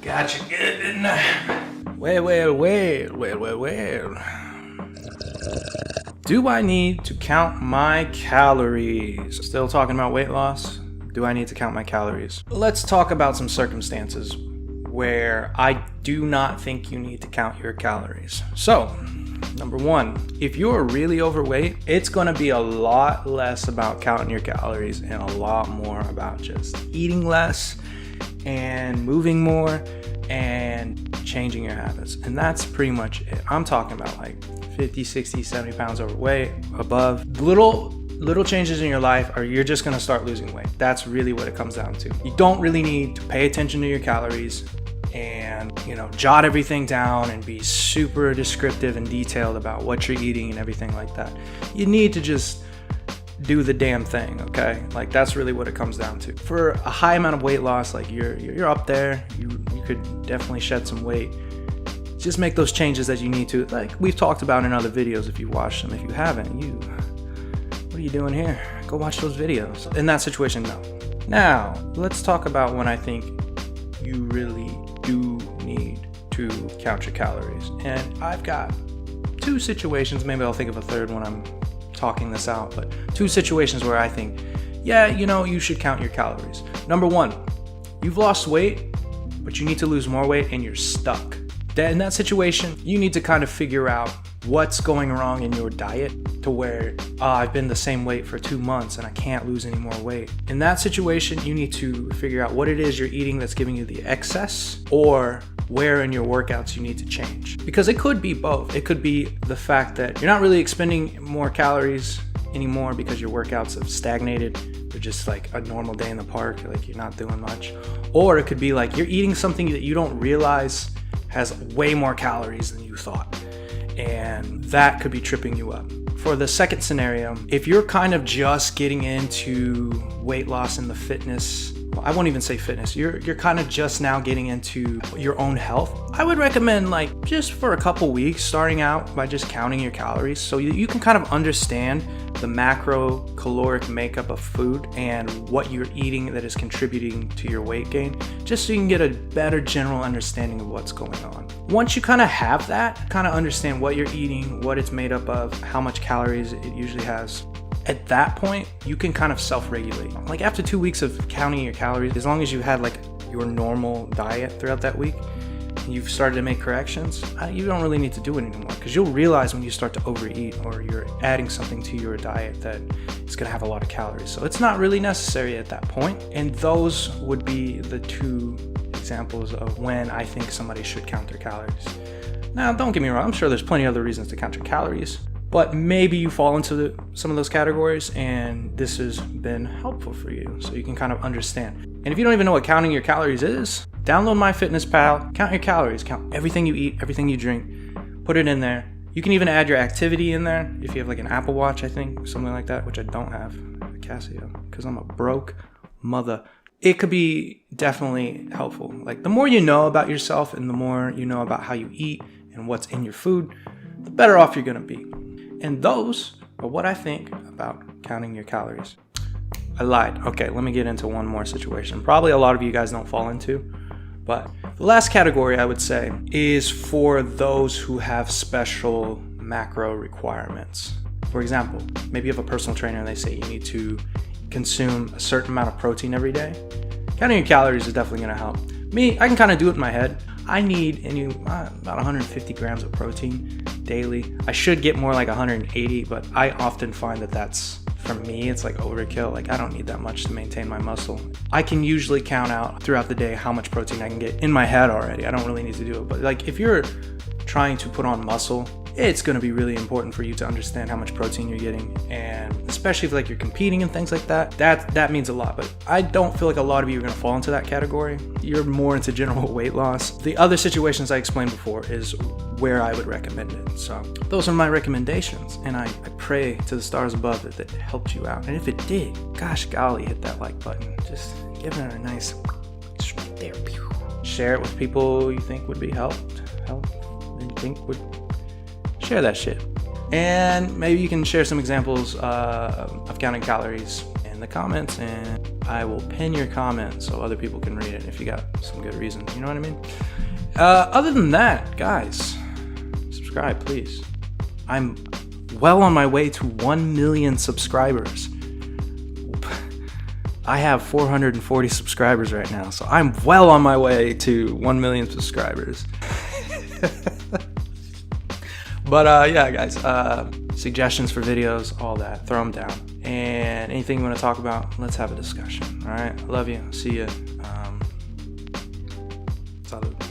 Gotcha good, didn't I? Wait. Do I need to count my calories? Still talking about weight loss? Do I need to count my calories? Let's talk about some circumstances where I do not think you need to count your calories. So, number one, if you're really overweight, it's gonna be a lot less about counting your calories and a lot more about just eating less and moving more and changing your habits. And that's pretty much it. I'm talking about like 50, 60, 70 pounds overweight, above. Little changes in your life are you're just gonna start losing weight. That's really what it comes down to. You don't really need to pay attention to your calories and, jot everything down and be super descriptive and detailed about what you're eating and everything like that. You need to just do the damn thing, okay? Like, that's really what it comes down to. For a high amount of weight loss, like you're up there, you could definitely shed some weight. Just make those changes that you need to, like we've talked about in other videos if you watched them. If you haven't, what are you doing here? Go watch those videos. In that situation, no. Now, let's talk about when I think you really do need to count your calories. And I've got two situations, maybe I'll think of a third when I'm talking this out, but two situations where I think, you should count your calories. Number one, you've lost weight, but you need to lose more weight and you're stuck. In that situation, you need to kind of figure out what's going wrong in your diet to where I've been the same weight for 2 months and I can't lose any more weight. In that situation, you need to figure out what it is you're eating that's giving you the excess, or where in your workouts you need to change. Because it could be both. It could be the fact that you're not really expending more calories anymore because your workouts have stagnated. They're just like a normal day in the park, like you're not doing much. Or it could be like you're eating something that you don't realize has way more calories than you thought. And that could be tripping you up. For the second scenario, if you're kind of just getting into weight loss in the fitness, I won't even say fitness, you're kind of just now getting into your own health, I would recommend just for a couple weeks starting out by just counting your calories so you can kind of understand the macro caloric makeup of food and what you're eating that is contributing to your weight gain, just so you can get a better general understanding of what's going on. Once you kind of have that, kind of understand what you're eating, what it's made up of, how much calories it usually has, at that point, you can kind of self-regulate. Like after 2 weeks of counting your calories, as long as you had your normal diet throughout that week, and you've started to make corrections, you don't really need to do it anymore, because you'll realize when you start to overeat or you're adding something to your diet that it's gonna have a lot of calories. So it's not really necessary at that point. And those would be the two examples of when I think somebody should count their calories. Now, don't get me wrong, I'm sure there's plenty of other reasons to count your calories, but maybe you fall into some of those categories and this has been helpful for you so you can kind of understand. And if you don't even know what counting your calories is, download MyFitnessPal, count your calories, count everything you eat, everything you drink, put it in there. You can even add your activity in there if you have an Apple Watch, I think, something like that, which I don't have, a Casio, because I'm a broke mother. It could be definitely helpful. The more you know about yourself and the more you know about how you eat and what's in your food, the better off you're gonna be. And those are what I think about counting your calories. I lied. Okay, let me get into one more situation. Probably a lot of you guys don't fall into, but the last category I would say is for those who have special macro requirements. For example, maybe you have a personal trainer and they say you need to consume a certain amount of protein every day. Counting your calories is definitely gonna help. Me, I can kind of do it in my head. I need about 150 grams of protein daily. I should get more like 180, but I often find that's, for me, it's overkill. I don't need that much to maintain my muscle. I can usually count out throughout the day how much protein I can get in my head already. I don't really need to do it. But if you're trying to put on muscle, it's going to be really important for you to understand how much protein you're getting, and especially if you're competing and things like that, that means a lot. But I don't feel like a lot of you are going to fall into that category. You're more into general weight loss. The other situations I explained before is where I would recommend it. So those are my recommendations, and I pray to the stars above that it helped you out. And if it did, gosh golly, hit that like button. Just give it a nice straight there. Share it with people you think would be helped, and you think would share that shit. And maybe you can share some examples of counting calories and in the comments, and I will pin your comment so other people can read it if you got some good reasons. You know what I mean? Other than that, guys, subscribe, please. I'm well on my way to 1 million subscribers. I have 440 subscribers right now, so I'm well on my way to 1 million subscribers. But yeah, guys, suggestions for videos, all that, throw them down. And anything you want to talk about, let's have a discussion. All right, love you. See you. Salud.